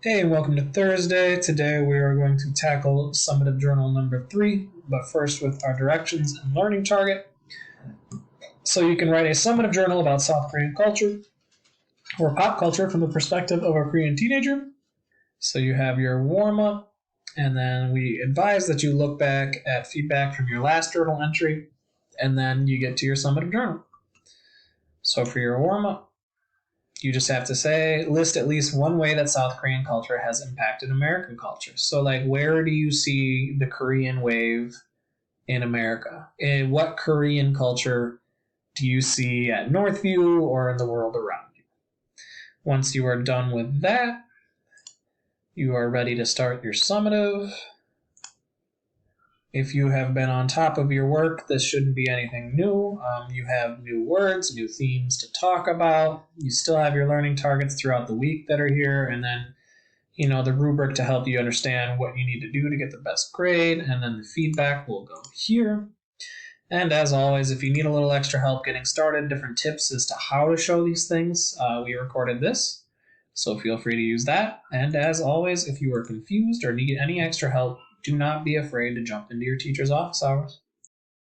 Hey, welcome to Thursday. Today we are going to tackle summative journal number 3, but first with our directions and learning target. So you can write a summative journal about South Korean culture or pop culture from the perspective of a Korean teenager. So you have your warm-up, and then we advise that you look back at feedback from your last journal entry, and then you get to your summative journal. So for your warm-up, you just have to list at least one way that South Korean culture has impacted American culture. So, like, where do you see the Korean wave in America? And what Korean culture do you see at Northview or in the world around you? Once you are done with that, you are ready to start your summative. If you have been on top of your work, this shouldn't be anything new. You have new words, new themes to talk about. You still have your learning targets throughout the week that are here, and then, the rubric to help you understand what you need to do to get the best grade, and then the feedback will go here. And as always, if you need a little extra help getting started, different tips as to how to show these things, we recorded this, so feel free to use that. And as always, if you are confused or need any extra help, do not be afraid to jump into your teacher's office hours.